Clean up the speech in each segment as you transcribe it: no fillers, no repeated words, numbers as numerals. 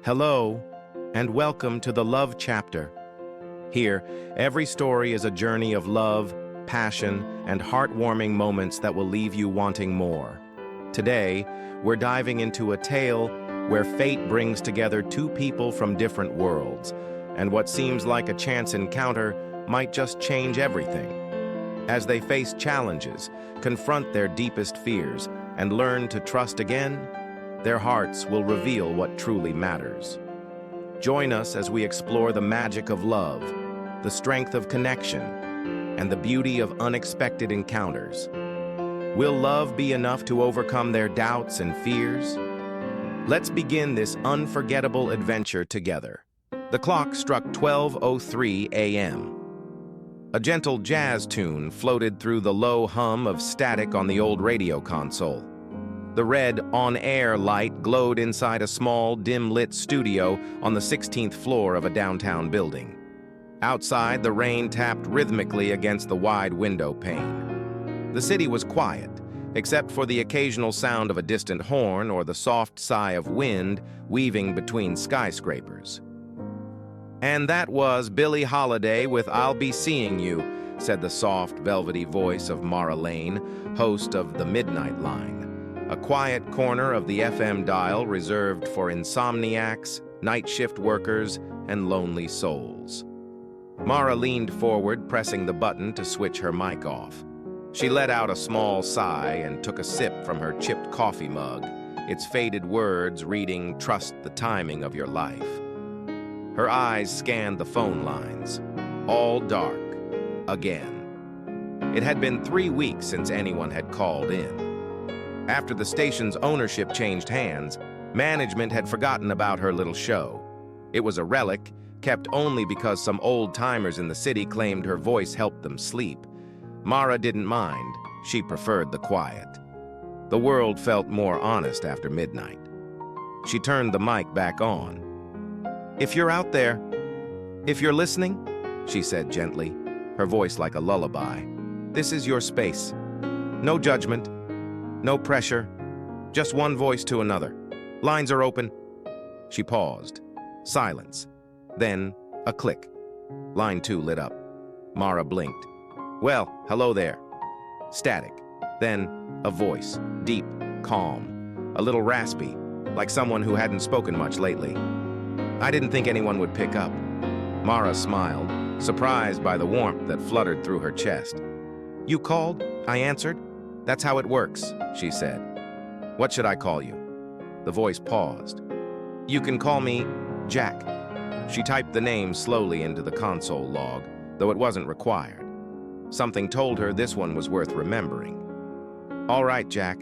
Hello, and welcome to the Love Chapter. Here, every story is a journey of love, passion, and heartwarming moments that will leave you wanting more. Today, we're diving into a tale where fate brings together two people from different worlds, and what seems like a chance encounter might just change everything. As they face challenges, confront their deepest fears, and learn to trust again, their hearts will reveal what truly matters. Join us as we explore the magic of love, the strength of connection, and the beauty of unexpected encounters. Will love be enough to overcome their doubts and fears? Let's begin this unforgettable adventure together. The clock struck 12:03 a.m. A gentle jazz tune floated through the low hum of static on the old radio console. The red on-air light glowed inside a small, dim-lit studio on the 16th floor of a downtown building. Outside, the rain tapped rhythmically against the wide window pane. The city was quiet, except for the occasional sound of a distant horn or the soft sigh of wind weaving between skyscrapers. "And that was Billie Holiday with I'll Be Seeing You," said the soft, velvety voice of Mara Lane, host of The Midnight Line, a quiet corner of the FM dial reserved for insomniacs, night shift workers, and lonely souls. Mara leaned forward, pressing the button to switch her mic off. She let out a small sigh and took a sip from her chipped coffee mug, its faded words reading, "Trust the timing of your life." Her eyes scanned the phone lines. All dark. Again. It had been 3 weeks since anyone had called in. After the station's ownership changed hands, management had forgotten about her little show. It was a relic, kept only because some old-timers in the city claimed her voice helped them sleep. Mara didn't mind. She preferred the quiet. The world felt more honest after midnight. She turned the mic back on. "If you're out there, if you're listening," she said gently, her voice like a lullaby, "this is your space. No judgment. No pressure, just one voice to another. Lines are open." She paused. Silence. Then, a click. Line 2 lit up. Mara blinked. "Well, hello there." Static. Then, a voice, deep, calm, a little raspy, like someone who hadn't spoken much lately. "I didn't think anyone would pick up." Mara smiled, surprised by the warmth that fluttered through her chest. "You called?" I answered. "That's how it works," she said. "What should I call you?" The voice paused. "You can call me Jack." She typed the name slowly into the console log, though it wasn't required. Something told her this one was worth remembering. "All right, Jack.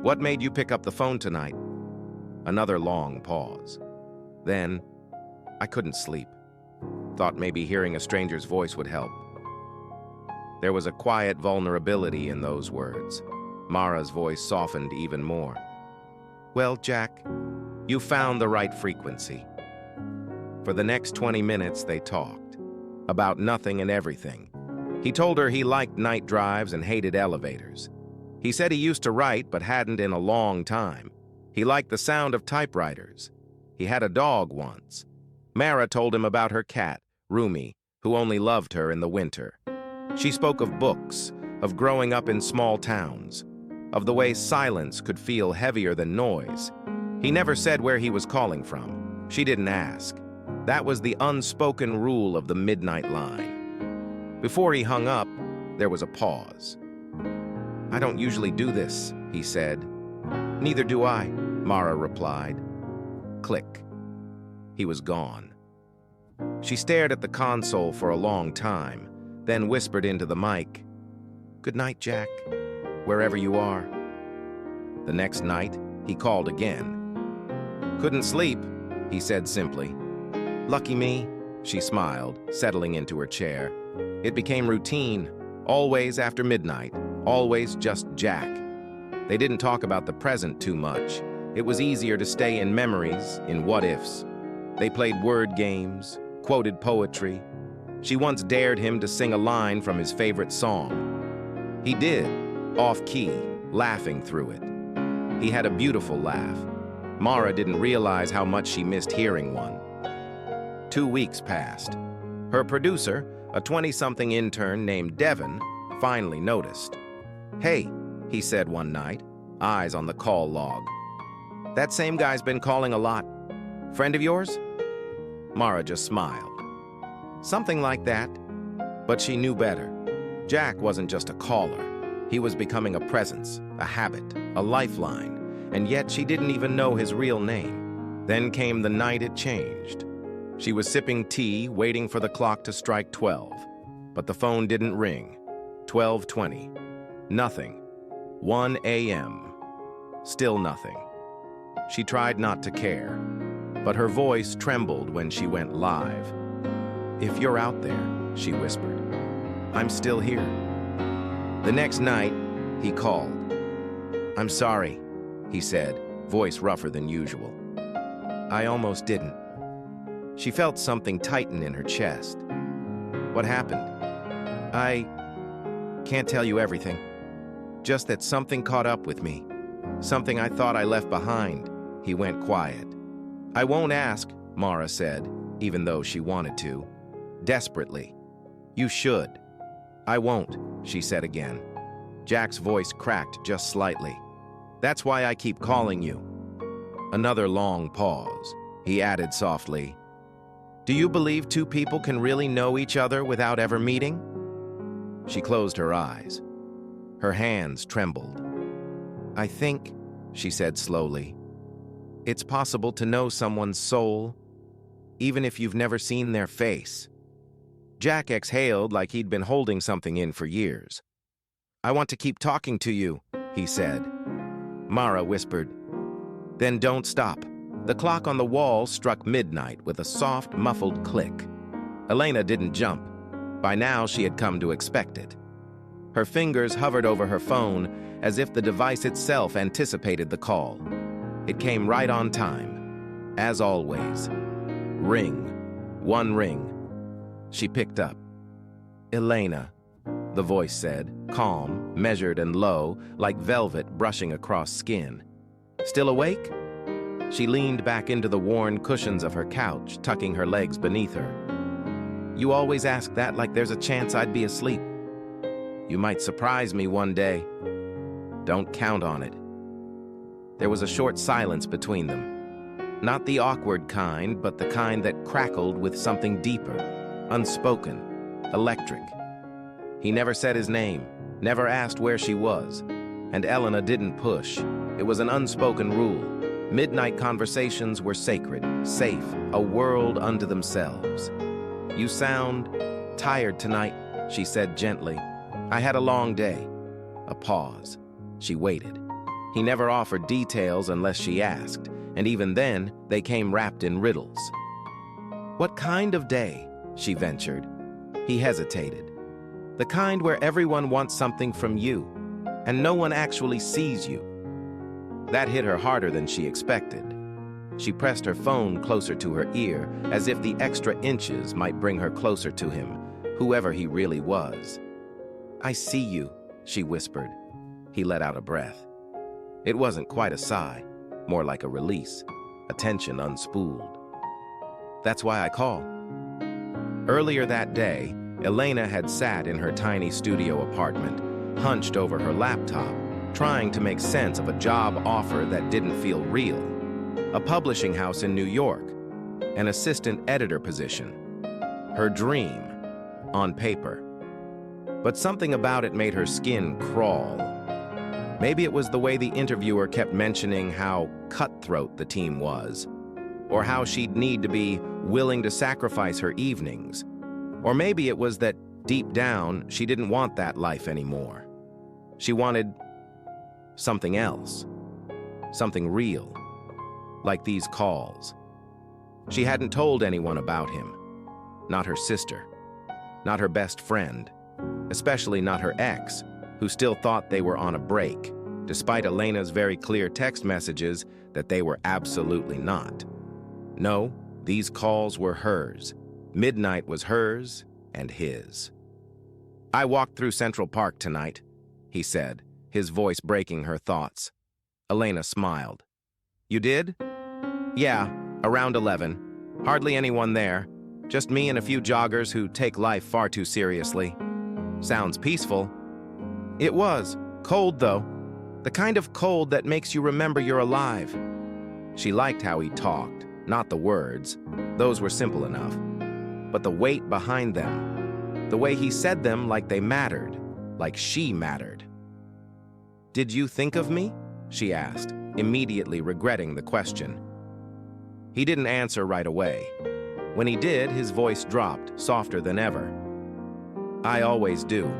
What made you pick up the phone tonight?" Another long pause. Then, "I couldn't sleep. Thought maybe hearing a stranger's voice would help." There was a quiet vulnerability in those words. Mara's voice softened even more. "Well, Jack, you found the right frequency." For the next 20 minutes, they talked. About nothing and everything. He told her he liked night drives and hated elevators. He said he used to write but hadn't in a long time. He liked the sound of typewriters. He had a dog once. Mara told him about her cat, Rumi, who only loved her in the winter. She spoke of books, of growing up in small towns, of the way silence could feel heavier than noise. He never said where he was calling from. She didn't ask. That was the unspoken rule of the Midnight Line. Before he hung up, there was a pause. "I don't usually do this," he said. "Neither do I," Mara replied. Click. He was gone. She stared at the console for a long time, then whispered into the mic, "Good night, Jack, wherever you are." The next night, he called again. "Couldn't sleep," he said simply. "Lucky me," she smiled, settling into her chair. It became routine, always after midnight, always just Jack. They didn't talk about the present too much. It was easier to stay in memories, in what-ifs. They played word games, quoted poetry. She once dared him to sing a line from his favorite song. He did, off-key, laughing through it. He had a beautiful laugh. Mara didn't realize how much she missed hearing one. 2 weeks passed. Her producer, a 20-something intern named Devin, finally noticed. "Hey," he said one night, eyes on the call log. "That same guy's been calling a lot. Friend of yours?" Mara just smiled. Something like that, but she knew better. Jack wasn't just a caller. He was becoming a presence, a habit, a lifeline, and yet she didn't even know his real name. Then came the night it changed. She was sipping tea, waiting for the clock to strike 12, but the phone didn't ring. 12:20. Nothing. 1 a.m. Still nothing. She tried not to care, but her voice trembled when she went live. "If you're out there," she whispered, "I'm still here." The next night, he called. "I'm sorry," he said, voice rougher than usual. "I almost didn't." She felt something tighten in her chest. "What happened?" "I can't tell you everything. Just that something caught up with me. Something I thought I left behind." He went quiet. "I won't ask," Mara said, even though she wanted to. Desperately. "You should." "I won't," she said again. Jack's voice cracked just slightly. "That's why I keep calling you." Another long pause. He added softly, "Do you believe two people can really know each other without ever meeting?" She closed her eyes. Her hands trembled. "I think," she said slowly, "it's possible to know someone's soul, even if you've never seen their face." Jack exhaled like he'd been holding something in for years. "I want to keep talking to you," he said. Mara whispered, "Then don't stop." The clock on the wall struck midnight with a soft, muffled click. Elena didn't jump. By now, she had come to expect it. Her fingers hovered over her phone as if the device itself anticipated the call. It came right on time, as always. Ring. One ring. She picked up. "Elena," the voice said, calm, measured and low, like velvet brushing across skin. "Still awake?" She leaned back into the worn cushions of her couch, tucking her legs beneath her. "You always ask that like there's a chance I'd be asleep. You might surprise me one day." "Don't count on it." There was a short silence between them. Not the awkward kind, but the kind that crackled with something deeper, unspoken, electric. He never said his name, never asked where she was, and Elena didn't push. It was an unspoken rule. Midnight conversations were sacred, safe, a world unto themselves. "You sound tired tonight," she said gently. "I had a long day." A pause. She waited. He never offered details unless she asked, and even then, they came wrapped in riddles. "What kind of day?" she ventured. He hesitated. "The kind where everyone wants something from you, and no one actually sees you." That hit her harder than she expected. She pressed her phone closer to her ear, as if the extra inches might bring her closer to him, whoever he really was. "I see you," she whispered. He let out a breath. It wasn't quite a sigh, more like a release, a tension unspooled. "That's why I call." Earlier that day, Elena had sat in her tiny studio apartment, hunched over her laptop, trying to make sense of a job offer that didn't feel real. A publishing house in New York, an assistant editor position. Her dream, on paper. But something about it made her skin crawl. Maybe it was the way the interviewer kept mentioning how cutthroat the team was, or how she'd need to be willing to sacrifice her evenings. Or maybe it was that, deep down, she didn't want that life anymore. She wanted something else, something real, like these calls. She hadn't told anyone about him, not her sister, not her best friend, especially not her ex, who still thought they were on a break, despite Elena's very clear text messages that they were absolutely not. No, these calls were hers. Midnight was hers and his. "I walked through Central Park tonight," he said, his voice breaking her thoughts. Elena smiled. "You did?" Yeah, around 11. Hardly anyone there. Just me and a few joggers who take life far too seriously. Sounds peaceful. It was. Cold, though. The kind of cold that makes you remember you're alive. She liked how he talked, not the words. Those were simple enough. But the weight behind them. The way he said them like they mattered, like she mattered. "Did you think of me?" she asked, immediately regretting the question. He didn't answer right away. When he did, his voice dropped, softer than ever. "I always do."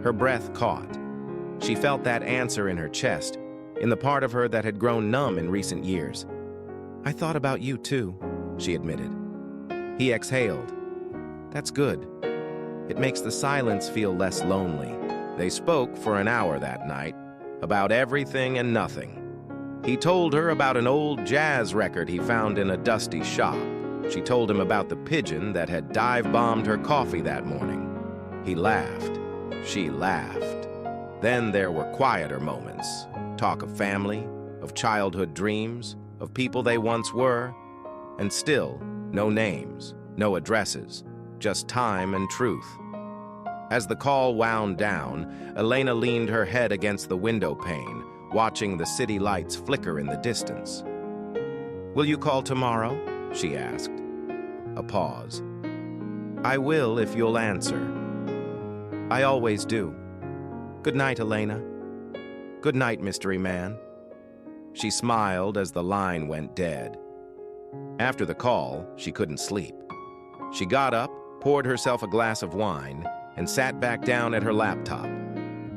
Her breath caught. She felt that answer in her chest, in the part of her that had grown numb in recent years. "I thought about you too," she admitted. He exhaled. "That's good. It makes the silence feel less lonely." They spoke for an hour that night, about everything and nothing. He told her about an old jazz record he found in a dusty shop. She told him about the pigeon that had dive-bombed her coffee that morning. He laughed. She laughed. Then there were quieter moments. Talk of family, of childhood dreams, of people they once were. And still, no names, no addresses, just time and truth. As the call wound down, Elena leaned her head against the window pane, watching the city lights flicker in the distance. "Will you call tomorrow?" she asked. A pause. "I will if you'll answer." "I always do." "Good night, Elena." "Good night, mystery man." She smiled as the line went dead. After the call, she couldn't sleep. She got up, poured herself a glass of wine, and sat back down at her laptop.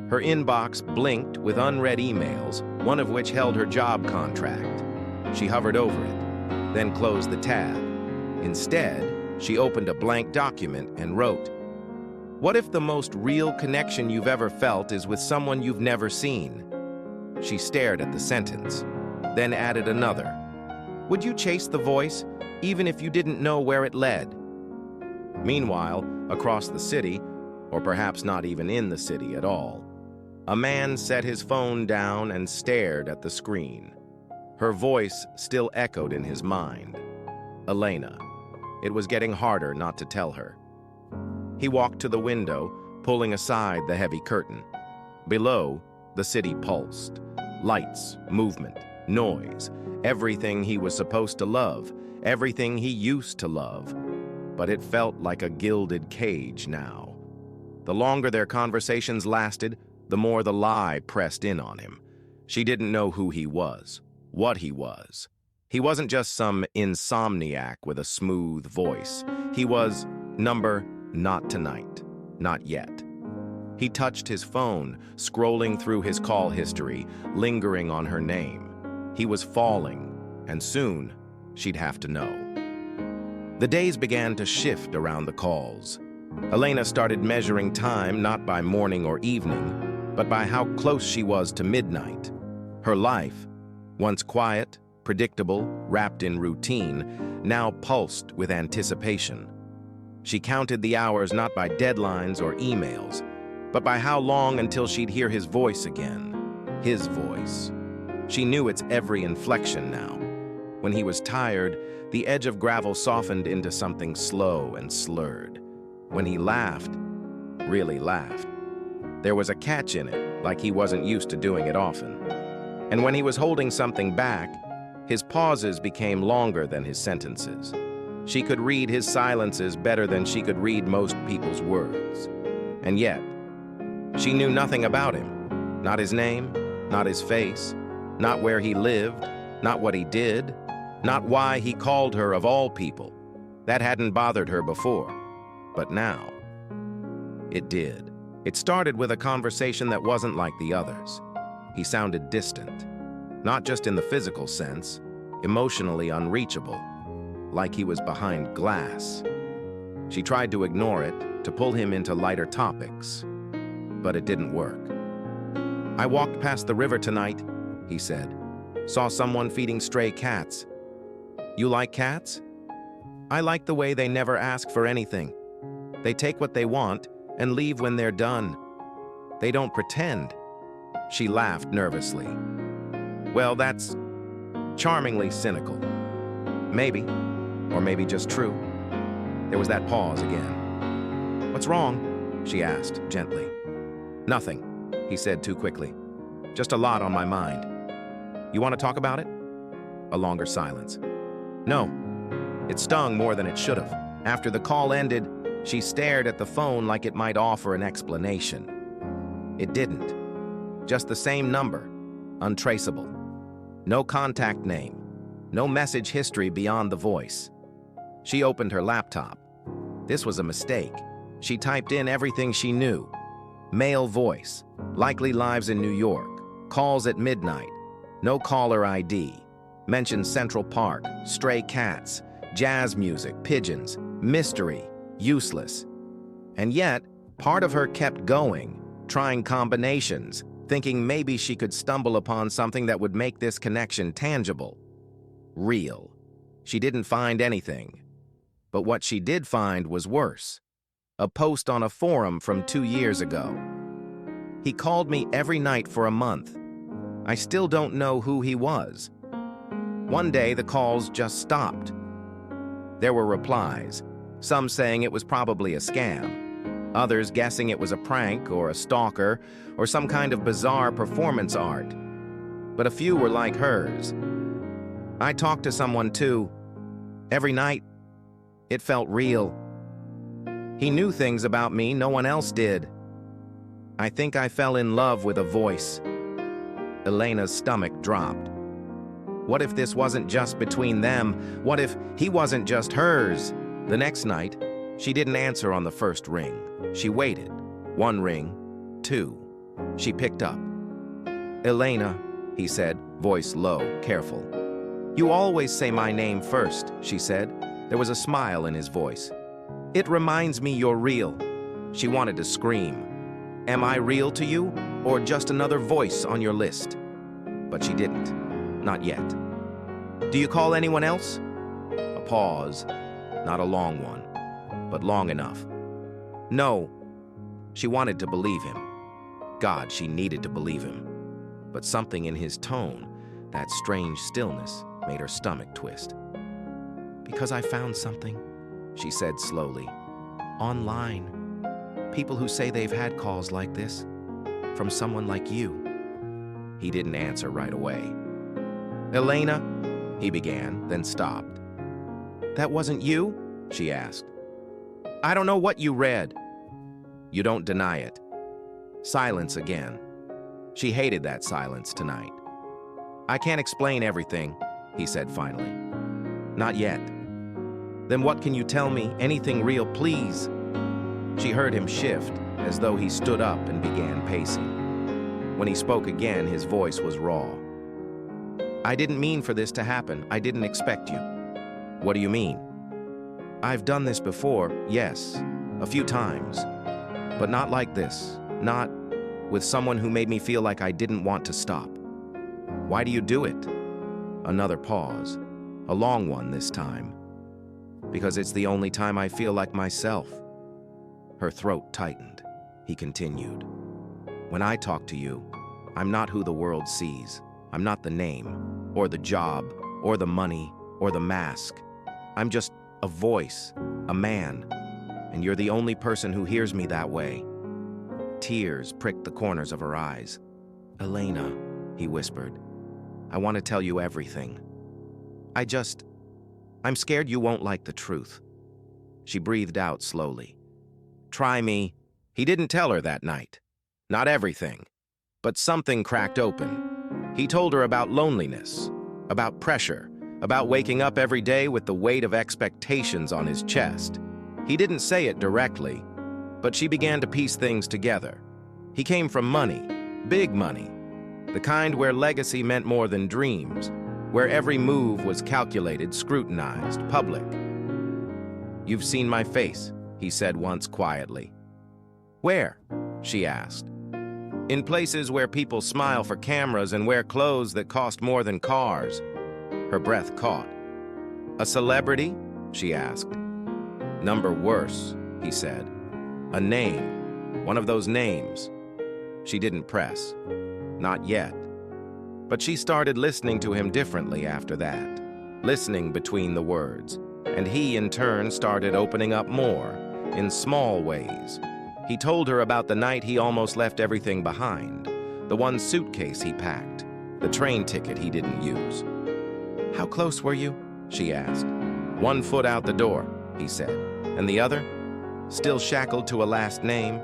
Her inbox blinked with unread emails, one of which held her job contract. She hovered over it, then closed the tab. Instead, she opened a blank document and wrote, "What if the most real connection you've ever felt is with someone you've never seen?" She stared at the sentence, then added another. "Would you chase the voice, even if you didn't know where it led?" Meanwhile, across the city, or perhaps not even in the city at all, a man set his phone down and stared at the screen. Her voice still echoed in his mind. Elena. It was getting harder not to tell her. He walked to the window, pulling aside the heavy curtain. Below, the city pulsed. Lights, movement, noise, everything he was supposed to love, everything he used to love. But it felt like a gilded cage now. The longer their conversations lasted, the more the lie pressed in on him. She didn't know who he was, what he was. He wasn't just some insomniac with a smooth voice. He was number not tonight, not yet. He touched his phone, scrolling through his call history, lingering on her name. He was falling, and soon she'd have to know. The days began to shift around the calls. Elena started measuring time not by morning or evening, but by how close she was to midnight. Her life, once quiet, predictable, wrapped in routine, now pulsed with anticipation. She counted the hours not by deadlines or emails, but by how long until she'd hear his voice again. His voice. She knew its every inflection now. When he was tired, the edge of gravel softened into something slow and slurred. When he laughed, really laughed, there was a catch in it, like he wasn't used to doing it often. And when he was holding something back, his pauses became longer than his sentences. She could read his silences better than she could read most people's words. And yet, she knew nothing about him. Not his name, not his face, not where he lived, not what he did, not why he called her of all people. That hadn't bothered her before. But now, it did. It started with a conversation that wasn't like the others. He sounded distant, not just in the physical sense, emotionally unreachable, like he was behind glass. She tried to ignore it, to pull him into lighter topics, but it didn't work. "I walked past the river tonight," he said. "Saw someone feeding stray cats." "You like cats?" "I like the way they never ask for anything. They take what they want and leave when they're done. They don't pretend." She laughed nervously. "Well, that's charmingly cynical. Maybe, or maybe just true. There was that pause again. "What's wrong?" she asked gently. "Nothing," he said too quickly. "Just a lot on my mind. You want to talk about it?" A longer silence. "No." It stung more than it should have. After the call ended, she stared at the phone like it might offer an explanation. It didn't. Just the same number, untraceable. No contact name, no message history beyond the voice. She opened her laptop. This was a mistake. She typed in everything she knew. Male voice, likely lives in New York, calls at midnight, no caller ID, mentions Central Park, stray cats, jazz music, pigeons, mystery, useless. And yet, part of her kept going, trying combinations, thinking maybe she could stumble upon something that would make this connection tangible. Real. She didn't find anything. But what she did find was worse. A post on a forum from 2 years ago. "He called me every night for a month. I still don't know who he was. One day the calls just stopped." There were replies, some saying it was probably a scam, others guessing it was a prank or a stalker or some kind of bizarre performance art. But a few were like hers. "I talked to someone too. Every night. It felt real. He knew things about me no one else did. I think I fell in love with a voice." Elena's stomach dropped. What if this wasn't just between them? What if he wasn't just hers? The next night, she didn't answer on the first ring. She waited. 1 ring, 2. She picked up. "Elena," he said, voice low, careful. "You always say my name first," she said. There was a smile in his voice. "It reminds me you're real." She wanted to scream. "Am I real to you, or just another voice on your list?" But she didn't. Not yet. "Do you call anyone else?" A pause. Not a long one, but long enough. "No." She wanted to believe him. God, she needed to believe him. But something in his tone, that strange stillness, made her stomach twist. "Because I found something," she said slowly. "Online. People who say they've had calls like this. From someone like you." He didn't answer right away. "Elena," he began, then stopped. "That wasn't you?" she asked. "I don't know what you read." "You don't deny it." Silence again. She hated that silence tonight. "I can't explain everything," he said finally. "Not yet." "Then what can you tell me? Anything real, please." She heard him shift, as though he stood up and began pacing. When he spoke again, his voice was raw. "I didn't mean for this to happen. I didn't expect you." "What do you mean?" "I've done this before, yes, a few times. But not like this. Not with someone who made me feel like I didn't want to stop." "Why do you do it?" Another pause. A long one this time. "Because it's the only time I feel like myself." Her throat tightened. He continued. "When I talk to you, I'm not who the world sees. I'm not the name, or the job, or the money, or the mask. I'm just a voice, a man, and you're the only person who hears me that way." Tears pricked the corners of her eyes. "Elena," he whispered, "I want to tell you everything. I'm scared you won't like the truth." She breathed out slowly. "Try me." He didn't tell her that night. Not everything. But something cracked open. He told her about loneliness, about pressure, about waking up every day with the weight of expectations on his chest. He didn't say it directly, but she began to piece things together. He came from money, big money, the kind where legacy meant more than dreams, where every move was calculated, scrutinized, public. "You've seen my face," he said once quietly. "Where?" she asked. "In places where people smile for cameras and wear clothes that cost more than cars." Her breath caught. "A celebrity?" she asked. "Number worse," he said. "A name. One of those names." She didn't press. Not yet. But she started listening to him differently after that, listening between the words, and he in turn started opening up more, in small ways. He told her about the night he almost left everything behind, the one suitcase he packed, the train ticket he didn't use. "How close were you?" she asked. "1 foot out the door," he said. "And the other? Still shackled to a last name?"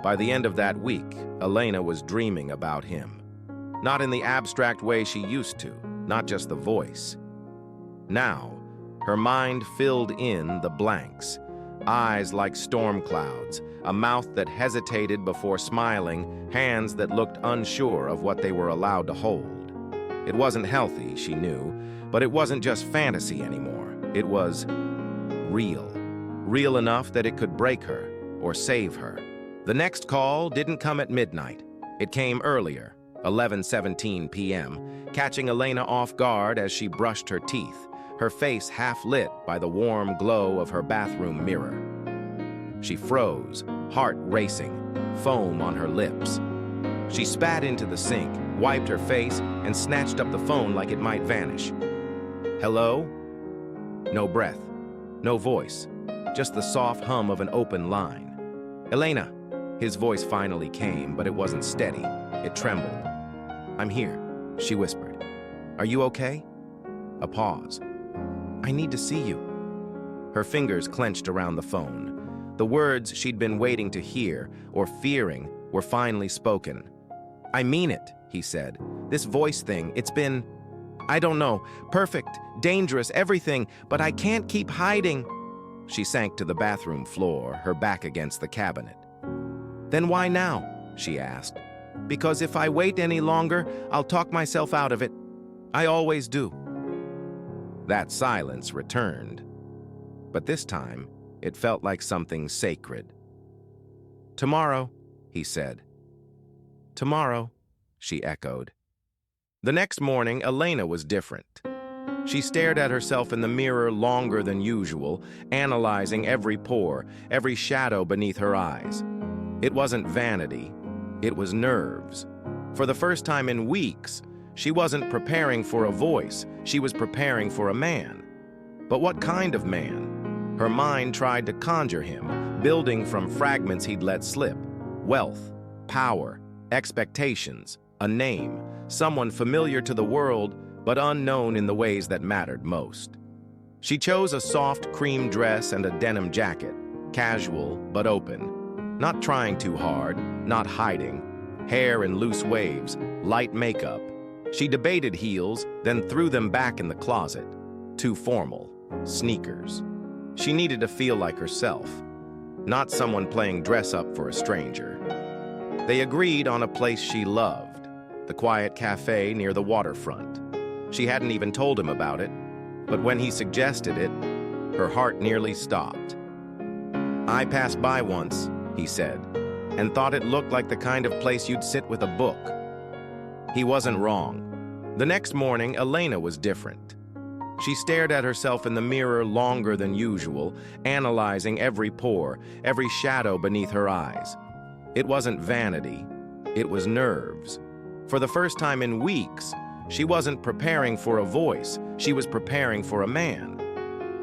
By the end of that week, Elena was dreaming about him. Not in the abstract way she used to, not just the voice. Now, her mind filled in the blanks. Eyes like storm clouds, a mouth that hesitated before smiling, hands that looked unsure of what they were allowed to hold. It wasn't healthy, she knew, but it wasn't just fantasy anymore. It was real. Real enough that it could break her or save her. The next call didn't come at midnight. It came earlier, 11:17 p.m., catching Elena off guard as she brushed her teeth, her face half lit by the warm glow of her bathroom mirror. She froze, heart racing, foam on her lips. She spat into the sink, wiped her face, and snatched up the phone like it might vanish. "Hello?" No breath, no voice, just the soft hum of an open line. "Elena." His voice finally came, but it wasn't steady. It trembled. "I'm here," she whispered. "Are you okay?" A pause. "I need to see you." Her fingers clenched around the phone. The words she'd been waiting to hear, or fearing, were finally spoken. "I mean it," he said. "This voice thing, it's been, I don't know, perfect, dangerous, everything, but I can't keep hiding." She sank to the bathroom floor, her back against the cabinet. "Then why now?" she asked. "Because if I wait any longer, I'll talk myself out of it. I always do." That silence returned, but this time it felt like something sacred. "Tomorrow," he said. "Tomorrow," she echoed. The next morning, Elena was different. She stared at herself in the mirror longer than usual, analyzing every pore, every shadow beneath her eyes. It wasn't vanity, it was nerves. For the first time in weeks, she wasn't preparing for a voice, she was preparing for a man. But what kind of man? Her mind tried to conjure him, building from fragments he'd let slip. Wealth, power, expectations, a name, someone familiar to the world, but unknown in the ways that mattered most. She chose a soft cream dress and a denim jacket, casual but open. Not trying too hard, not hiding. Hair in loose waves, light makeup. She debated heels, then threw them back in the closet. Too formal. Sneakers. She needed to feel like herself, not someone playing dress-up for a stranger. They agreed on a place she loved, the quiet cafe near the waterfront. She hadn't even told him about it, but when he suggested it, her heart nearly stopped. "I passed by once," he said, "and thought it looked like the kind of place you'd sit with a book." He wasn't wrong. The next morning, Elena was different. She stared at herself in the mirror longer than usual, analyzing every pore, every shadow beneath her eyes. It wasn't vanity, it was nerves. For the first time in weeks, she wasn't preparing for a voice, she was preparing for a man.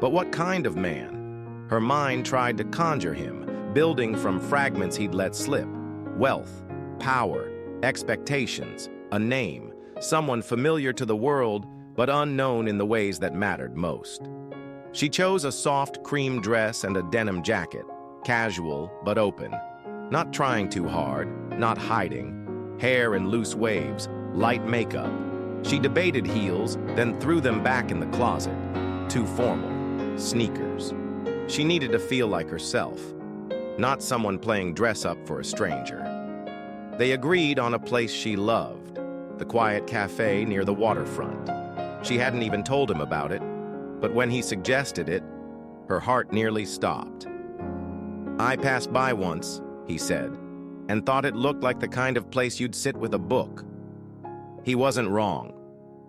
But what kind of man? Her mind tried to conjure him, building from fragments he'd let slip. Wealth, power, expectations, a name, someone familiar to the world, but unknown in the ways that mattered most. She chose a soft cream dress and a denim jacket, casual but open. Not trying too hard, not hiding. Hair in loose waves, light makeup. She debated heels, then threw them back in the closet. Too formal. Sneakers. She needed to feel like herself, not someone playing dress-up for a stranger. They agreed on a place she loved, the quiet cafe near the waterfront. She hadn't even told him about it, but when he suggested it, her heart nearly stopped. "I passed by once," he said, "and thought it looked like the kind of place you'd sit with a book." He wasn't wrong.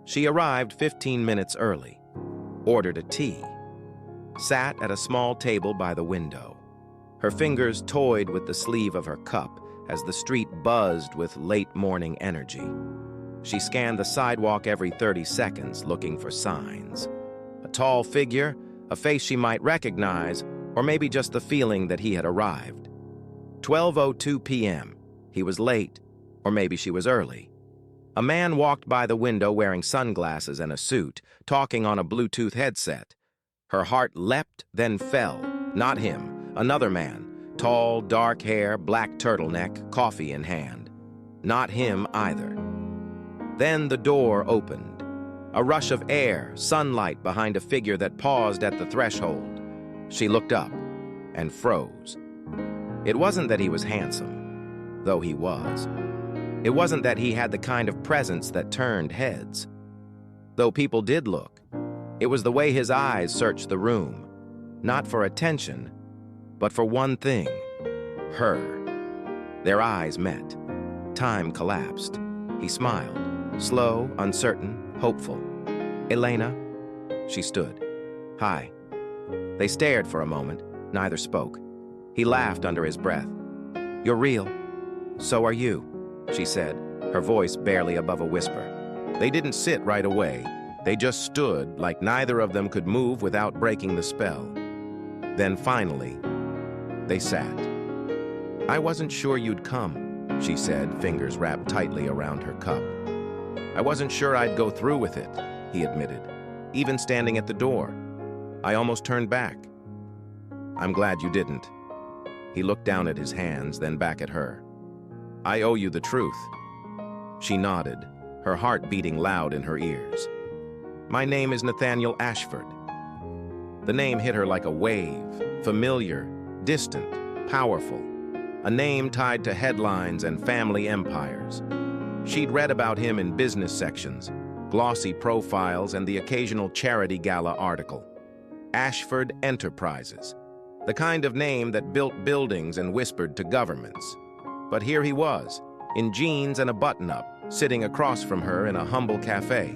She arrived 15 minutes early, ordered a tea, sat at a small table by the window. Her fingers toyed with the sleeve of her cup as the street buzzed with late morning energy. She scanned the sidewalk every 30 seconds, looking for signs. A tall figure, a face she might recognize, or maybe just the feeling that he had arrived. 12:02 p.m. He was late, or maybe she was early. A man walked by the window wearing sunglasses and a suit, talking on a Bluetooth headset. Her heart leapt, then fell. Not him, another man. Tall, dark hair, black turtleneck, coffee in hand. Not him either. Then the door opened. A rush of air, sunlight behind a figure that paused at the threshold. She looked up and froze. It wasn't that he was handsome, though he was. It wasn't that he had the kind of presence that turned heads, though people did look. It was the way his eyes searched the room, not for attention, but for one thing, her. Their eyes met. Time collapsed. He smiled, slow, uncertain, hopeful. "Elena?" She stood. "Hi." They stared for a moment. Neither spoke. He laughed under his breath. "You're real. So are you," she said, her voice barely above a whisper. They didn't sit right away. They just stood like neither of them could move without breaking the spell. Then finally, they sat. "I wasn't sure you'd come," she said, fingers wrapped tightly around her cup. "I wasn't sure I'd go through with it," he admitted, "even standing at the door. I almost turned back." "I'm glad you didn't." He looked down at his hands, then back at her. "I owe you the truth." She nodded, her heart beating loud in her ears. "My name is Nathaniel Ashford." The name hit her like a wave, familiar, distant, powerful. A name tied to headlines and family empires. She'd read about him in business sections, glossy profiles, and the occasional charity gala article. Ashford Enterprises, the kind of name that built buildings and whispered to governments. But here he was, in jeans and a button-up, sitting across from her in a humble cafe.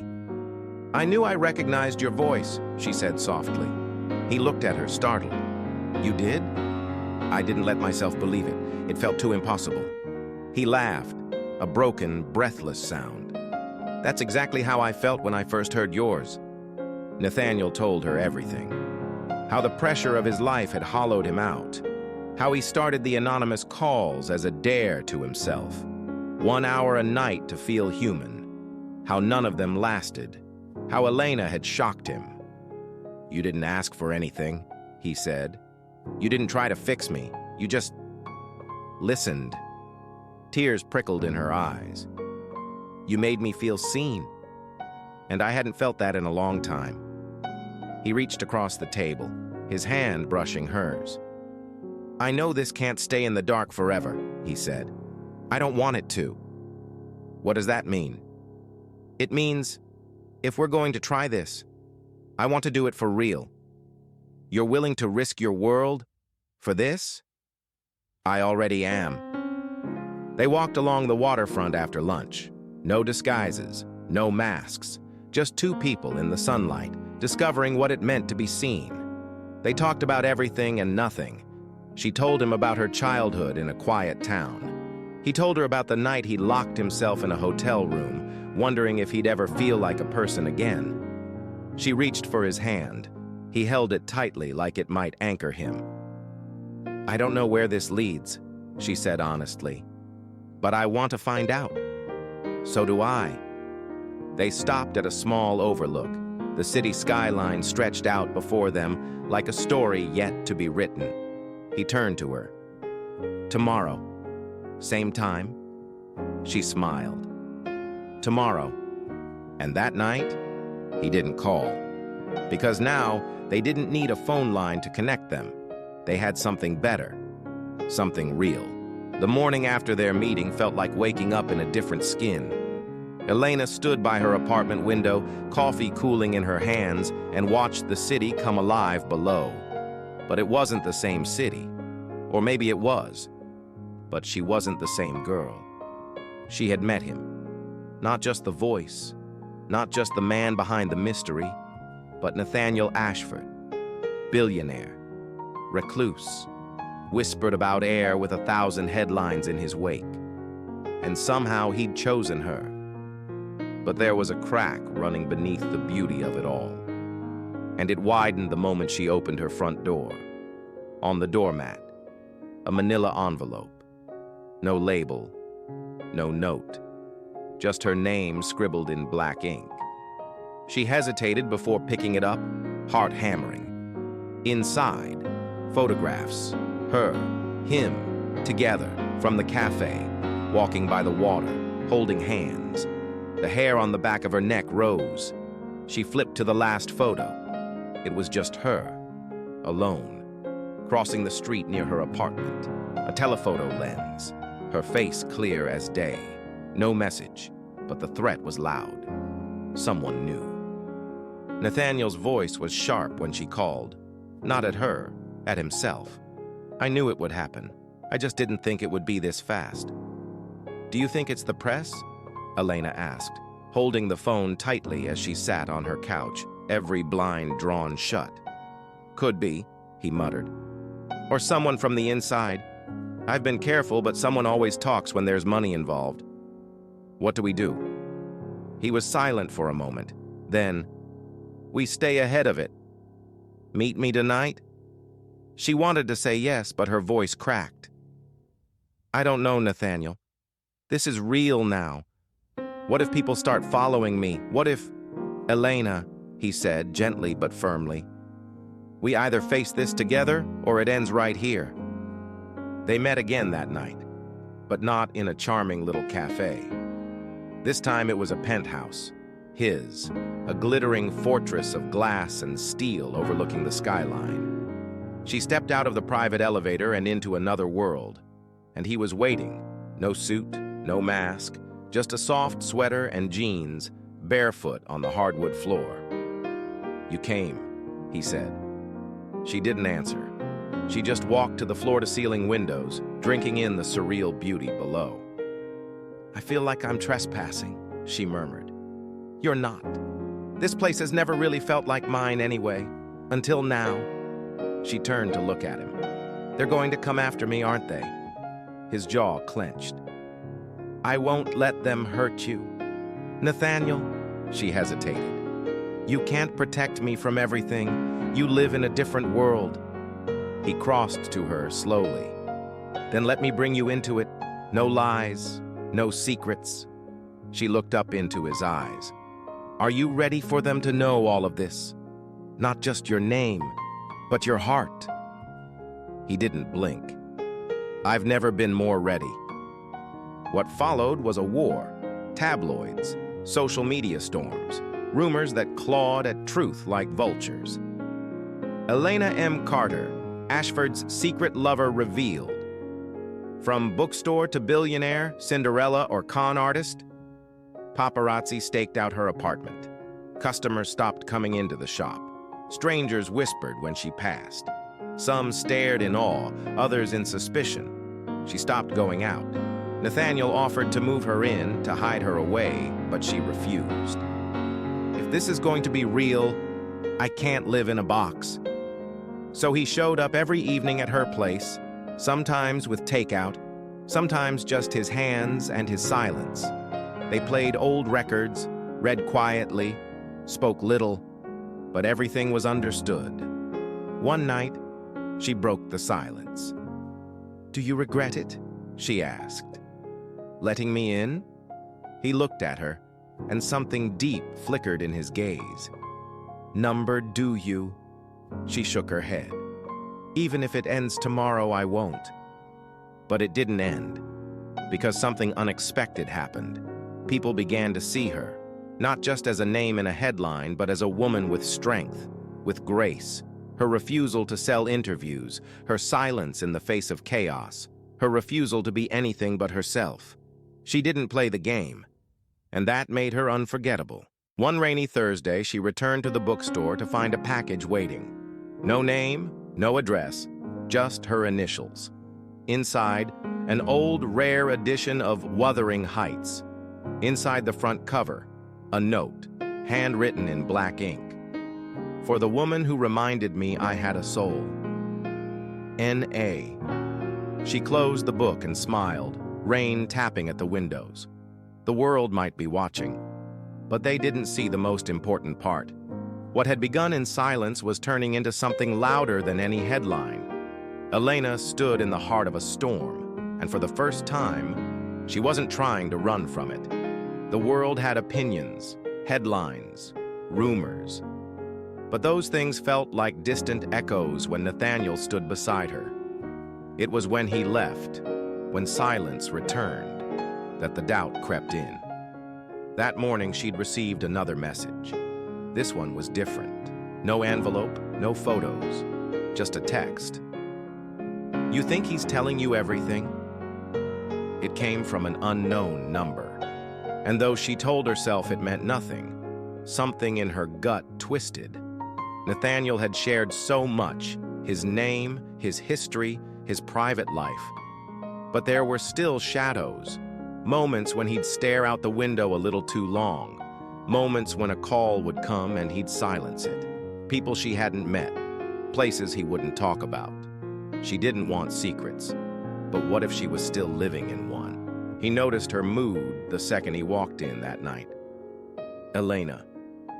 "I knew I recognized your voice," she said softly. He looked at her, startled. "You did?" I didn't let myself believe it. It felt too impossible. He laughed, a broken, breathless sound. "That's exactly how I felt when I first heard yours." Nathaniel told her everything. How the pressure of his life had hollowed him out. How he started the anonymous calls as a dare to himself. 1 hour a night to feel human. How none of them lasted. How Elena had shocked him. "You didn't ask for anything," he said. "You didn't try to fix me. You just listened." Tears prickled in her eyes. "You made me feel seen. And I hadn't felt that in a long time." He reached across the table, his hand brushing hers. "I know this can't stay in the dark forever," he said. "I don't want it to." "What does that mean?" "It means, if we're going to try this, I want to do it for real. You're willing to risk your world for this?" "I already am." They walked along the waterfront after lunch. No disguises, no masks, just two people in the sunlight, discovering what it meant to be seen. They talked about everything and nothing. She told him about her childhood in a quiet town. He told her about the night he locked himself in a hotel room, wondering if he'd ever feel like a person again. She reached for his hand. He held it tightly like it might anchor him. "I don't know where this leads," she said honestly, "but I want to find out." "So do I." They stopped at a small overlook. The city skyline stretched out before them like a story yet to be written. He turned to her. "Tomorrow. Same time?" She smiled. "Tomorrow." And that night, he didn't call. Because now, they didn't need a phone line to connect them. They had something better. Something real. The morning after their meeting felt like waking up in a different skin. Elena stood by her apartment window, coffee cooling in her hands, and watched the city come alive below. But it wasn't the same city. Or maybe it was. But she wasn't the same girl. She had met him. Not just the voice, not just the man behind the mystery, but Nathaniel Ashford, billionaire, recluse, whispered about air with 1,000 headlines in his wake. And somehow he'd chosen her. But there was a crack running beneath the beauty of it all. And it widened the moment she opened her front door. On the doormat, a manila envelope. No label, no note. Just her name scribbled in black ink. She hesitated before picking it up, heart hammering. Inside, photographs, her, him, together, from the cafe, walking by the water, holding hands. The hair on the back of her neck rose. She flipped to the last photo. It was just her, alone, crossing the street near her apartment, a telephoto lens, her face clear as day. No message, but the threat was loud. Someone knew. Nathaniel's voice was sharp when she called, not at her, at himself. I knew it would happen. I just didn't think it would be this fast. Do you think it's the press? Elena asked, holding the phone tightly as she sat on her couch, every blind drawn shut. Could be, he muttered. Or someone from the inside. I've been careful, but someone always talks when there's money involved. What do we do? He was silent for a moment. Then, we stay ahead of it. Meet me tonight? She wanted to say yes, but her voice cracked. I don't know, Nathaniel. This is real now. What if people start following me? What if... Elena, he said, gently but firmly. We either face this together or it ends right here. They met again that night, but not in a charming little cafe. This time it was a penthouse, his, a glittering fortress of glass and steel overlooking the skyline. She stepped out of the private elevator and into another world, and he was waiting. No suit, no mask, just a soft sweater and jeans, barefoot on the hardwood floor. You came, he said. She didn't answer. She just walked to the floor-to-ceiling windows, drinking in the surreal beauty below. I feel like I'm trespassing, she murmured. You're not. This place has never really felt like mine anyway, until now. She turned to look at him. They're going to come after me, aren't they? His jaw clenched. I won't let them hurt you. Nathaniel, she hesitated. You can't protect me from everything. You live in a different world. He crossed to her slowly. Then let me bring you into it. No lies, no secrets. She looked up into his eyes. Are you ready for them to know all of this? Not just your name, but your heart. He didn't blink. I've never been more ready. What followed was a war, tabloids, social media storms, rumors that clawed at truth like vultures. Elena M. Carter, Ashford's secret lover revealed. From bookstore to billionaire, Cinderella or con artist, paparazzi staked out her apartment. Customers stopped coming into the shop. Strangers whispered when she passed. Some stared in awe, others in suspicion. She stopped going out. Nathaniel offered to move her in, to hide her away, but she refused. If this is going to be real, I can't live in a box. So he showed up every evening at her place, sometimes with takeout, sometimes just his hands and his silence. They played old records, read quietly, spoke little, but everything was understood. One night, she broke the silence. Do you regret it? She asked. Letting me in? He looked at her, and something deep flickered in his gaze. Number, do you? She shook her head. Even if it ends tomorrow, I won't. But it didn't end, because something unexpected happened. People began to see her, not just as a name in a headline, but as a woman with strength, with grace. Her refusal to sell interviews, her silence in the face of chaos, her refusal to be anything but herself. She didn't play the game, and that made her unforgettable. One rainy Thursday, she returned to the bookstore to find a package waiting. No name, no address, just her initials. Inside, an old, rare edition of Wuthering Heights. Inside the front cover, a note, handwritten in black ink. For the woman who reminded me I had a soul. N.A. She closed the book and smiled, rain tapping at the windows. The world might be watching. But they didn't see the most important part. What had begun in silence was turning into something louder than any headline. Elena stood in the heart of a storm, and for the first time, she wasn't trying to run from it. The world had opinions, headlines, rumors. But those things felt like distant echoes when Nathaniel stood beside her. It was when he left, when silence returned, that the doubt crept in. That morning, she'd received another message. This one was different. No envelope, no photos, just a text. "You think he's telling you everything?" It came from an unknown number. And though she told herself it meant nothing, something in her gut twisted. Nathaniel had shared so much, his name, his history, his private life. But there were still shadows, moments when he'd stare out the window a little too long, moments when a call would come and he'd silence it, people she hadn't met, places he wouldn't talk about. She didn't want secrets, but what if she was still living in one? He noticed her mood the second he walked in that night. "Elena,"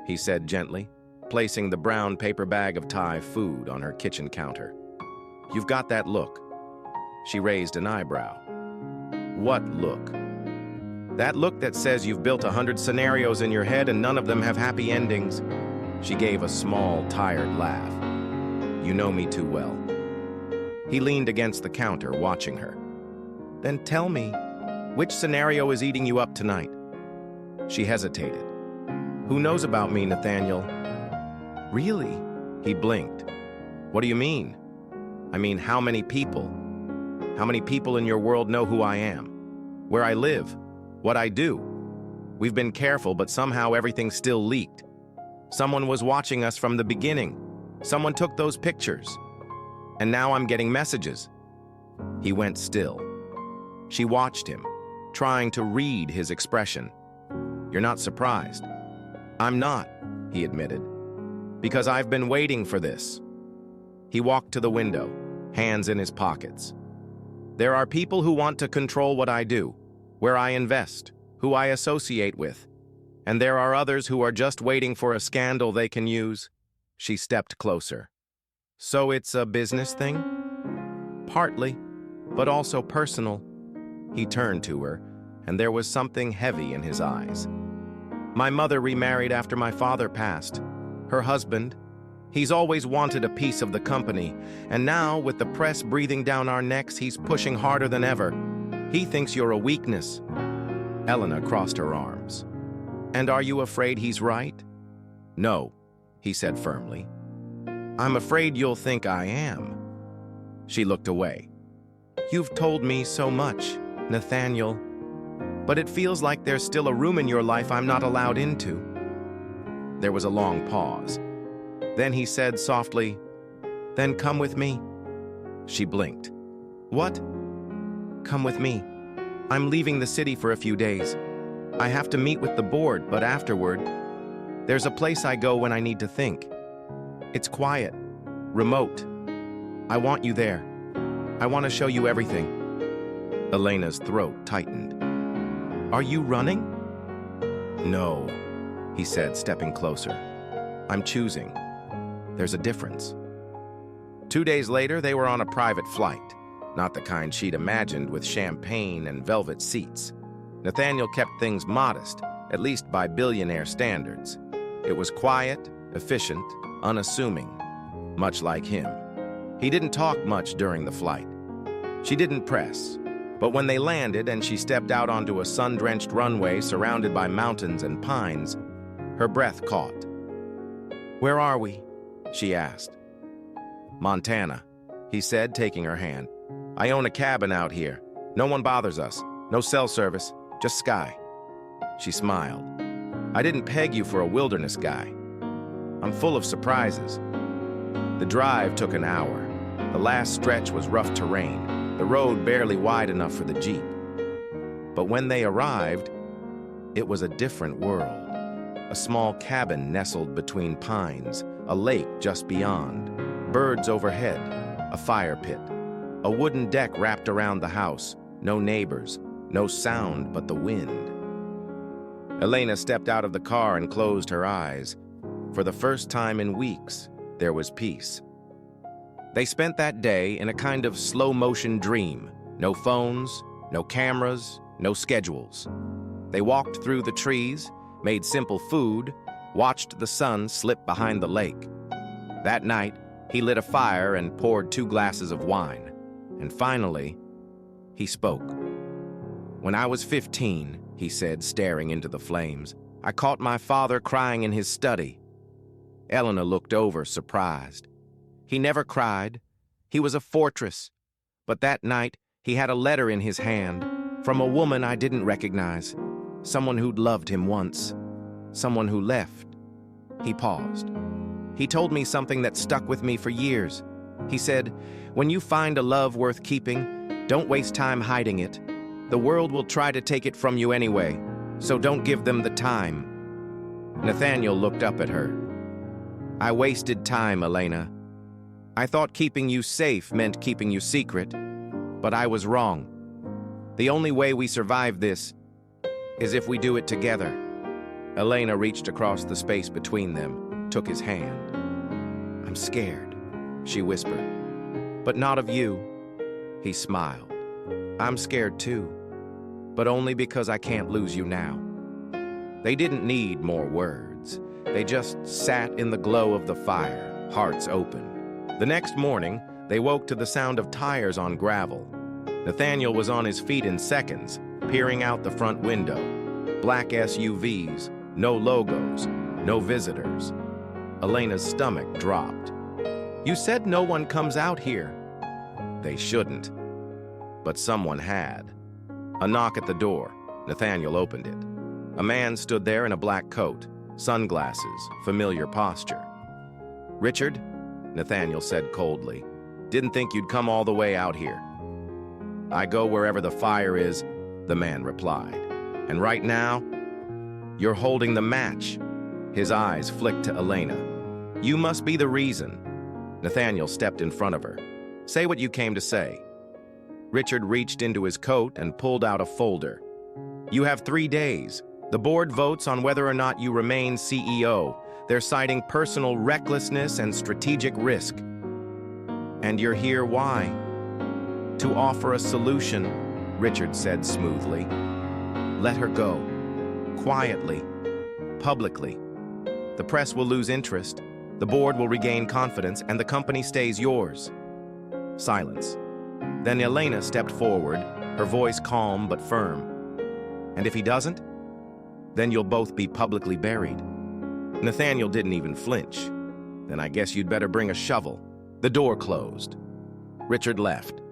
he said gently, placing the brown paper bag of Thai food on her kitchen counter. "You've got that look." She raised an eyebrow. "What look?" "That look that says you've built 100 scenarios in your head and none of them have happy endings." She gave a small, tired laugh. "You know me too well." He leaned against the counter, watching her. "Then tell me, which scenario is eating you up tonight?" She hesitated. "Who knows about me, Nathaniel?" "Really?" He blinked. "What do you mean?" "I mean, how many people? How many people in your world know who I am? Where I live? What I do? We've been careful, but somehow everything still leaked. Someone was watching us from the beginning. Someone took those pictures. And now I'm getting messages." He went still. She watched him, trying to read his expression. "You're not surprised?" "I'm not," he admitted, "because I've been waiting for this." He walked to the window, hands in his pockets. "There are people who want to control what I do, where I invest, who I associate with. And there are others who are just waiting for a scandal they can use." She stepped closer. "So it's a business thing?" "Partly, but also personal." He turned to her, and there was something heavy in his eyes. "My mother remarried after my father passed. Her husband, he's always wanted a piece of the company, and now, with the press breathing down our necks, he's pushing harder than ever. He thinks you're a weakness." Elena crossed her arms. "And are you afraid he's right?" "No," he said firmly. "I'm afraid you'll think I am." She looked away. "You've told me so much, Nathaniel, but it feels like there's still a room in your life I'm not allowed into." There was a long pause. Then he said softly, "Then come with me." She blinked. "What?" "Come with me. I'm leaving the city for a few days. I have to meet with the board, but afterward, there's a place I go when I need to think. It's quiet, remote. I want you there. I want to show you everything." Elena's throat tightened. "Are you running?" "No," he said, stepping closer. "I'm choosing. There's a difference." 2 days later, they were on a private flight, not the kind she'd imagined with champagne and velvet seats. Nathaniel kept things modest, at least by billionaire standards. It was quiet, efficient, unassuming, much like him. He didn't talk much during the flight. She didn't press, but when they landed and she stepped out onto a sun-drenched runway surrounded by mountains and pines, her breath caught. "Where are we?" she asked. "Montana," he said, taking her hand. "I own a cabin out here. No one bothers us. No cell service, just sky." She smiled. "I didn't peg you for a wilderness guy. I'm full of surprises." The drive took an hour. The last stretch was rough terrain, the road barely wide enough for the Jeep. But when they arrived, it was a different world. A small cabin nestled between pines, a lake just beyond, birds overhead, a fire pit, a wooden deck wrapped around the house, no neighbors, no sound but the wind. Elena stepped out of the car and closed her eyes. For the first time in weeks, there was peace. They spent that day in a kind of slow-motion dream. No phones, no cameras, no schedules. They walked through the trees, made simple food, watched the sun slip behind the lake. That night, he lit a fire and poured 2 glasses of wine. And finally, he spoke. "When I was 15, he said, staring into the flames, I caught my father crying in his study. Elena looked over, surprised. He never cried. He was a fortress. But that night, he had a letter in his hand from a woman I didn't recognize, someone who'd loved him once, someone who left." He paused. "He told me something that stuck with me for years. He said, when you find a love worth keeping, don't waste time hiding it. The world will try to take it from you anyway, so don't give them the time." Nathaniel looked up at her. "I wasted time, Elena. I thought keeping you safe meant keeping you secret, but I was wrong. The only way we survive this is if we do it together." Elena reached across the space between them, took his hand. "I'm scared," she whispered. "But not of you." He smiled. "I'm scared too, but only because I can't lose you now." They didn't need more words. They just sat in the glow of the fire, hearts open. The next morning, they woke to the sound of tires on gravel. Nathaniel was on his feet in seconds, peering out the front window. Black SUVs, no logos, no visitors. Elena's stomach dropped. "You said no one comes out here." They shouldn't. But someone had. A knock at the door. Nathaniel opened it. A man stood there in a black coat, sunglasses, familiar posture. "Richard?" Nathaniel said coldly. "Didn't think you'd come all the way out here." "I go wherever the fire is," the man replied. "And right now, you're holding the match." His eyes flicked to Elena. "You must be the reason." Nathaniel stepped in front of her. "Say what you came to say." Richard reached into his coat and pulled out a folder. "You have 3 days. The board votes on whether or not you remain CEO. They're citing personal recklessness and strategic risk. And you're here why? To offer a solution," Richard said smoothly. "Let her go. Quietly. Publicly. The press will lose interest, the board will regain confidence, and the company stays yours." Silence. Then Elena stepped forward, her voice calm but firm. "And if he doesn't? Then you'll both be publicly buried." Nathaniel didn't even flinch. "Then I guess you'd better bring a shovel." The door closed. Richard left,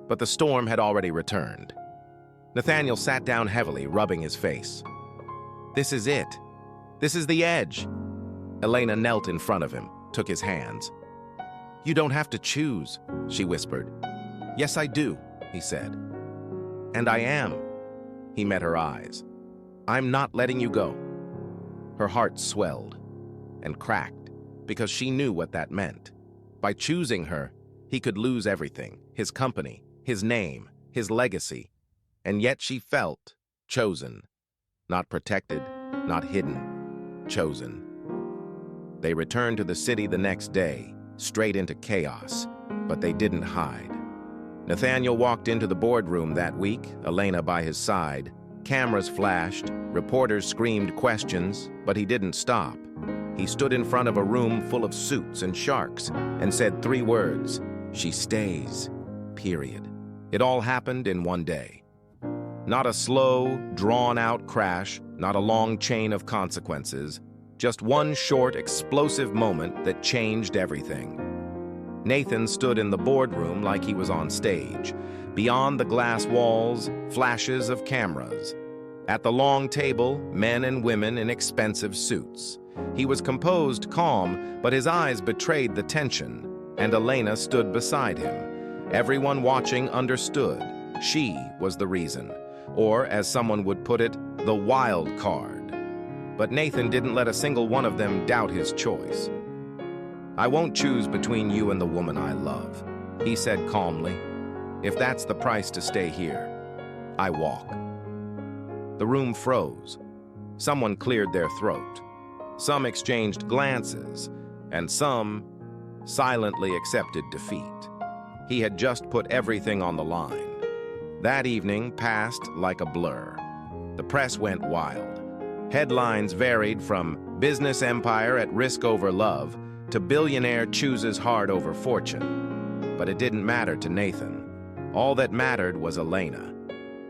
but the storm had already returned. Nathaniel sat down heavily, rubbing his face. "This is it. This is the edge." Elena knelt in front of him, took his hands. "You don't have to choose," she whispered. "Yes, I do," he said. "And I am." He met her eyes. "I'm not letting you go." Her heart swelled and cracked because she knew what that meant. By choosing her, he could lose everything, his company, his name, his legacy. And yet she felt chosen. Not protected, not hidden, chosen. They returned to the city the next day, straight into chaos, but they didn't hide. Nathaniel walked into the boardroom that week, Elena by his side. Cameras flashed, reporters screamed questions, but he didn't stop. He stood in front of a room full of suits and sharks and said 3 words, "She stays, period." It all happened in one day. Not a slow, drawn-out crash, not a long chain of consequences, just one short, explosive moment that changed everything. Nathan stood in the boardroom like he was on stage. Beyond the glass walls, flashes of cameras. At the long table, men and women in expensive suits. He was composed, calm, but his eyes betrayed the tension, and Elena stood beside him. Everyone watching understood. She was the reason, or as someone would put it, the wild card. But Nathan didn't let a single one of them doubt his choice. "I won't choose between you and the woman I love," he said calmly. "If that's the price to stay here, I walk." The room froze. Someone cleared their throat. Some exchanged glances, and some silently accepted defeat. He had just put everything on the line. That evening passed like a blur. The press went wild. Headlines varied from business empire at risk over love to billionaire chooses heart over fortune. But it didn't matter to Nathan. All that mattered was Elena.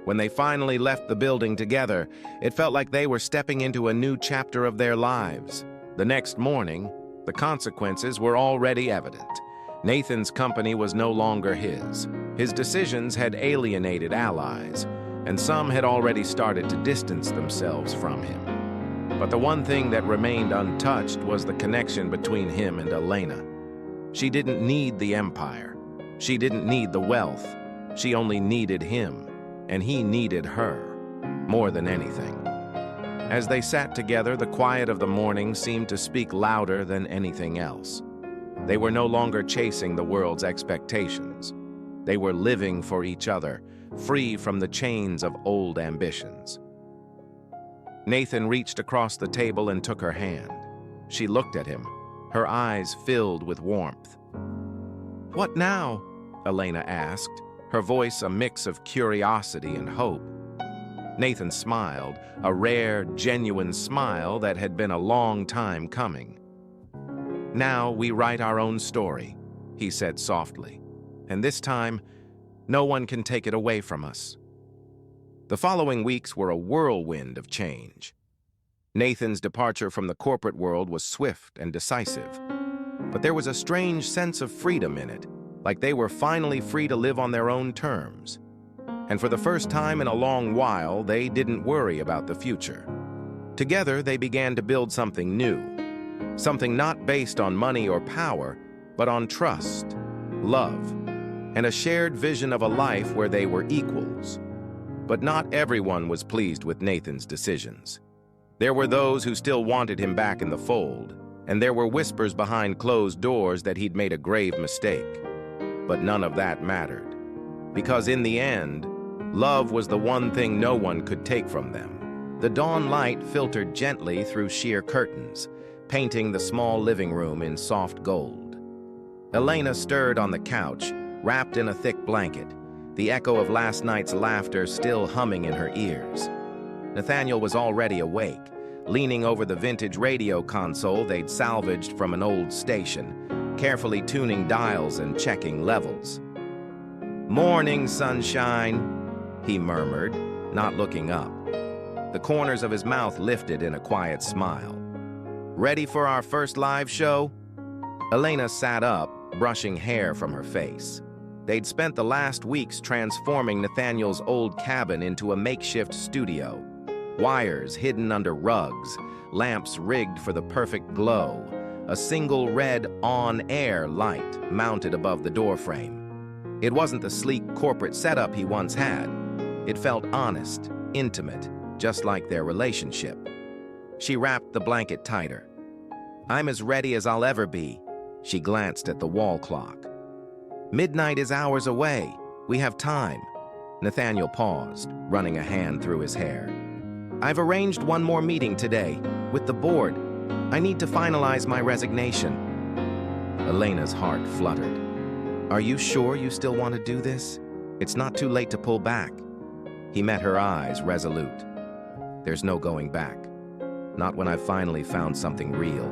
When they finally left the building together, it felt like they were stepping into a new chapter of their lives. The next morning, the consequences were already evident. Nathan's company was no longer his. His decisions had alienated allies, and some had already started to distance themselves from him. But the one thing that remained untouched was the connection between him and Elena. She didn't need the empire. She didn't need the wealth. She only needed him, and he needed her, more than anything. As they sat together, the quiet of the morning seemed to speak louder than anything else. They were no longer chasing the world's expectations. They were living for each other, free from the chains of old ambitions. Nathan reached across the table and took her hand. She looked at him, her eyes filled with warmth. "What now?" Elena asked, her voice a mix of curiosity and hope. Nathan smiled, a rare, genuine smile that had been a long time coming. "Now we write our own story," he said softly. "And this time, no one can take it away from us." The following weeks were a whirlwind of change. Nathan's departure from the corporate world was swift and decisive. But there was a strange sense of freedom in it, like they were finally free to live on their own terms. And for the first time in a long while, they didn't worry about the future. Together, they began to build something new, something not based on money or power, but on trust, love, and a shared vision of a life where they were equals. But not everyone was pleased with Nathan's decisions. There were those who still wanted him back in the fold, and there were whispers behind closed doors that he'd made a grave mistake. But none of that mattered, because in the end, love was the one thing no one could take from them. The dawn light filtered gently through sheer curtains, painting the small living room in soft gold. Elena stirred on the couch, wrapped in a thick blanket, the echo of last night's laughter still humming in her ears. Nathaniel was already awake, leaning over the vintage radio console they'd salvaged from an old station, carefully tuning dials and checking levels. "Morning, sunshine," he murmured, not looking up. The corners of his mouth lifted in a quiet smile. "Ready for our first live show?" Elena sat up, brushing hair from her face. They'd spent the last weeks transforming Nathaniel's old cabin into a makeshift studio. Wires hidden under rugs, lamps rigged for the perfect glow, a single red on-air light mounted above the doorframe. It wasn't the sleek corporate setup he once had. It felt honest, intimate, just like their relationship. She wrapped the blanket tighter. "I'm as ready as I'll ever be." She glanced at the wall clock. "Midnight is hours away. We have time." Nathaniel paused, running a hand through his hair. "I've arranged one more meeting today, with the board. I need to finalize my resignation." Elena's heart fluttered. "Are you sure you still want to do this? It's not too late to pull back." He met her eyes, resolute. "There's no going back. Not when I've finally found something real."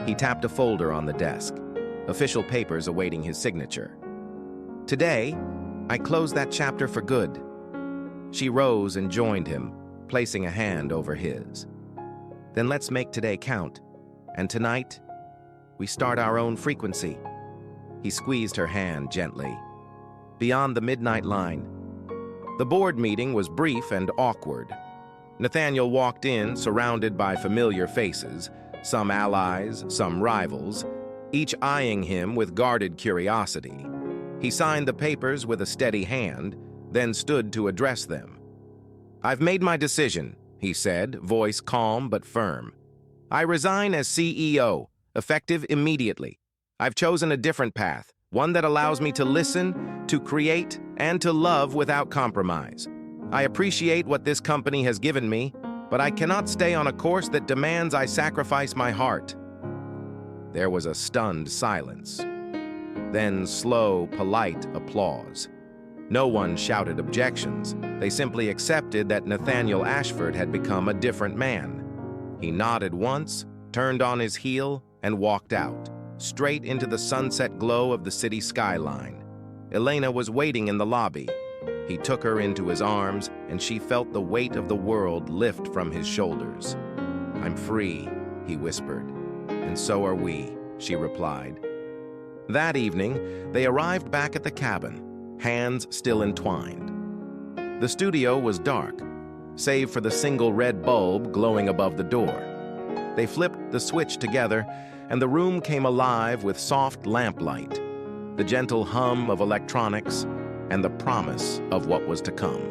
He tapped a folder on the desk, official papers awaiting his signature. "Today, I close that chapter for good." She rose and joined him, placing a hand over his. "Then let's make today count. And tonight, we start our own frequency." He squeezed her hand gently. Beyond the midnight line. The board meeting was brief and awkward. Nathaniel walked in, surrounded by familiar faces, some allies, some rivals, each eyeing him with guarded curiosity. He signed the papers with a steady hand, then stood to address them. "I've made my decision," he said, voice calm but firm. "I resign as CEO, effective immediately. I've chosen a different path, one that allows me to listen, to create, and to love without compromise. I appreciate what this company has given me, but I cannot stay on a course that demands I sacrifice my heart." There was a stunned silence. Then slow, polite applause. No one shouted objections. They simply accepted that Nathaniel Ashford had become a different man. He nodded once, turned on his heel, and walked out, straight into the sunset glow of the city skyline. Elena was waiting in the lobby. He took her into his arms, and she felt the weight of the world lift from his shoulders. "I'm free," he whispered. "And so are we," she replied. That evening, they arrived back at the cabin, hands still entwined. The studio was dark, save for the single red bulb glowing above the door. They flipped the switch together, and the room came alive with soft lamplight, the gentle hum of electronics, and the promise of what was to come.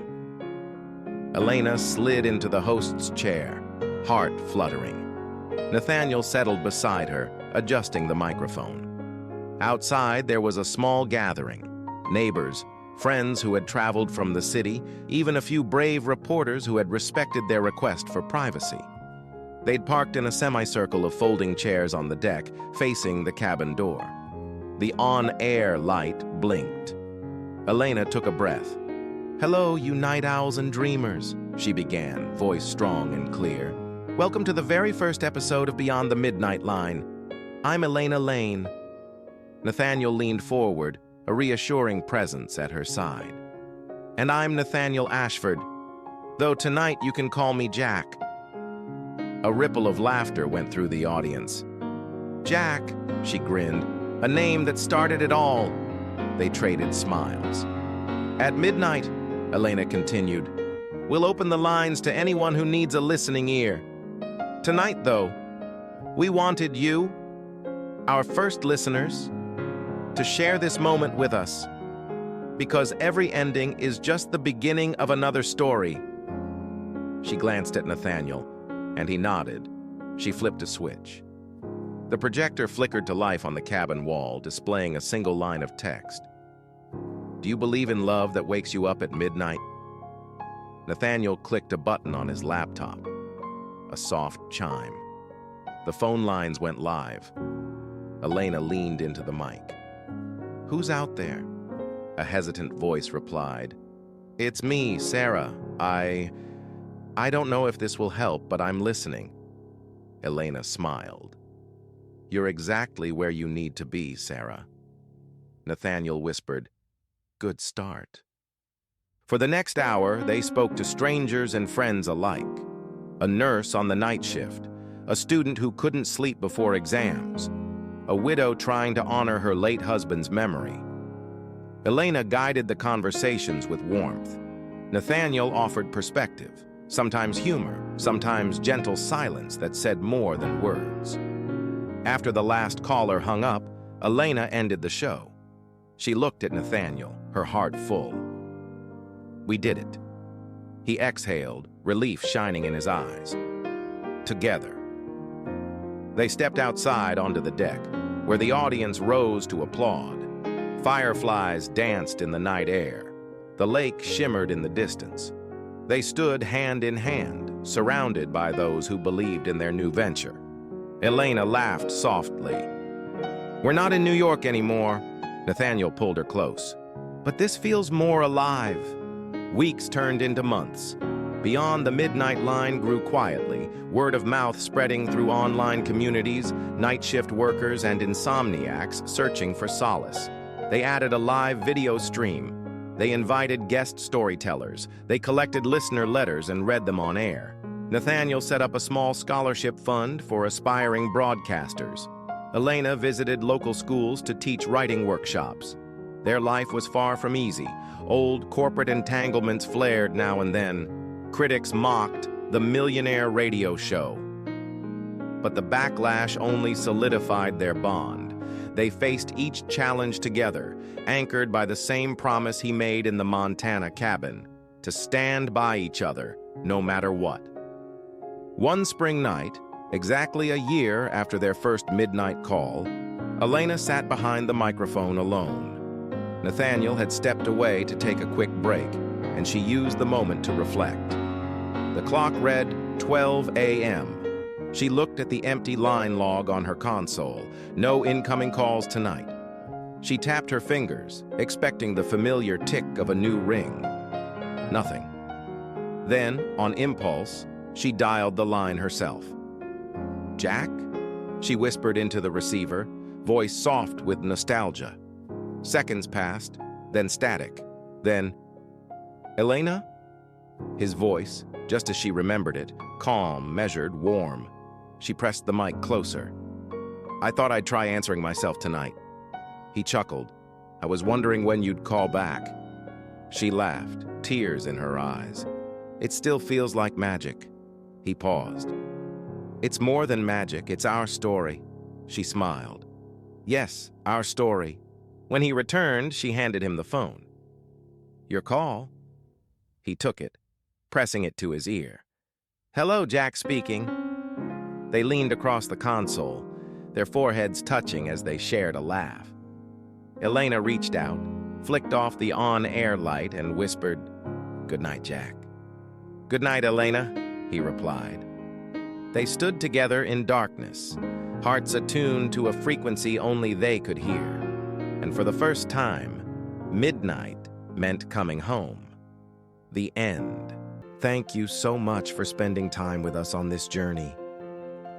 Elena slid into the host's chair, heart fluttering. Nathaniel settled beside her, adjusting the microphone. Outside, there was a small gathering. Neighbors, friends who had traveled from the city, even a few brave reporters who had respected their request for privacy. They'd parked in a semicircle of folding chairs on the deck, facing the cabin door. The on-air light blinked. Elena took a breath. "Hello, you night owls and dreamers," she began, voice strong and clear. "Welcome to the very first episode of Beyond the Midnight Line. I'm Elena Lane." Nathaniel leaned forward, a reassuring presence at her side. "And I'm Nathaniel Ashford, though tonight you can call me Jack." A ripple of laughter went through the audience. "Jack," she grinned, "a name that started it all." They traded smiles. "At midnight," Elena continued, "we'll open the lines to anyone who needs a listening ear. Tonight, though, we wanted you, our first listeners, to share this moment with us, because every ending is just the beginning of another story." She glanced at Nathaniel, and he nodded. She flipped a switch. The projector flickered to life on the cabin wall, displaying a single line of text. "Do you believe in love that wakes you up at midnight?" Nathaniel clicked a button on his laptop. A soft chime. The phone lines went live. Elena leaned into the mic. "Who's out there?" A hesitant voice replied. "It's me, Sarah. I don't know if this will help, but I'm listening." Elena smiled. "You're exactly where you need to be, Sarah." Nathaniel whispered, "Good start." For the next hour, they spoke to strangers and friends alike. A nurse on the night shift, a student who couldn't sleep before exams, a widow trying to honor her late husband's memory. Elena guided the conversations with warmth. Nathaniel offered perspective, sometimes humor, sometimes gentle silence that said more than words. After the last caller hung up, Elena ended the show. She looked at Nathaniel, her heart full. "We did it." He exhaled, relief shining in his eyes. Together. They stepped outside onto the deck, where the audience rose to applaud. Fireflies danced in the night air. The lake shimmered in the distance. They stood hand in hand, surrounded by those who believed in their new venture. Elena laughed softly. "We're not in New York anymore." Nathaniel pulled her close. "But this feels more alive." Weeks turned into months. Beyond the Midnight Line grew quietly, word of mouth spreading through online communities, night shift workers and insomniacs searching for solace. They added a live video stream. They invited guest storytellers. They collected listener letters and read them on air. Nathaniel set up a small scholarship fund for aspiring broadcasters. Elena visited local schools to teach writing workshops. Their life was far from easy. Old corporate entanglements flared now and then. Critics mocked the millionaire radio show. But the backlash only solidified their bond. They faced each challenge together, anchored by the same promise he made in the Montana cabin, to stand by each other, no matter what. One spring night, exactly a year after their first midnight call, Elena sat behind the microphone alone. Nathaniel had stepped away to take a quick break, and she used the moment to reflect. The clock read 12 a.m. She looked at the empty line log on her console. No incoming calls tonight. She tapped her fingers, expecting the familiar tick of a new ring. Nothing. Then, on impulse, she dialed the line herself. "Jack?" She whispered into the receiver, voice soft with nostalgia. Seconds passed, then static, then, "Elena?" His voice, just as she remembered it, calm, measured, warm. She pressed the mic closer. "I thought I'd try answering myself tonight." He chuckled. "I was wondering when you'd call back." She laughed, tears in her eyes. "It still feels like magic." He paused. "It's more than magic, it's our story." She smiled. "Yes, our story." When he returned, she handed him the phone. "Your call." He took it, pressing it to his ear. "Hello, Jack speaking." They leaned across the console, their foreheads touching as they shared a laugh. Elena reached out, flicked off the on-air light, and whispered, "Good night, Jack." "Good night, Elena," he replied. They stood together in darkness, hearts attuned to a frequency only they could hear. And for the first time, midnight meant coming home. The end. Thank you so much for spending time with us on this journey.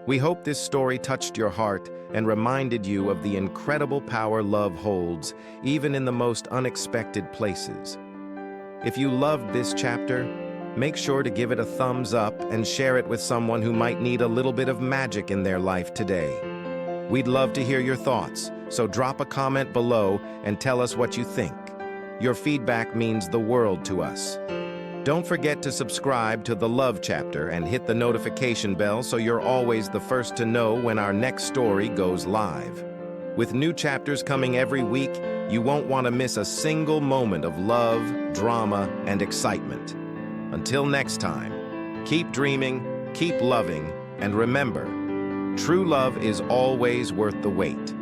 We hope this story touched your heart and reminded you of the incredible power love holds, even in the most unexpected places. If you loved this chapter, make sure to give it a thumbs up and share it with someone who might need a little bit of magic in their life today. We'd love to hear your thoughts, so drop a comment below and tell us what you think. Your feedback means the world to us. Don't forget to subscribe to The Love Chapter and hit the notification bell so you're always the first to know when our next story goes live. With new chapters coming every week, you won't want to miss a single moment of love, drama, and excitement. Until next time, keep dreaming, keep loving, and remember, true love is always worth the wait.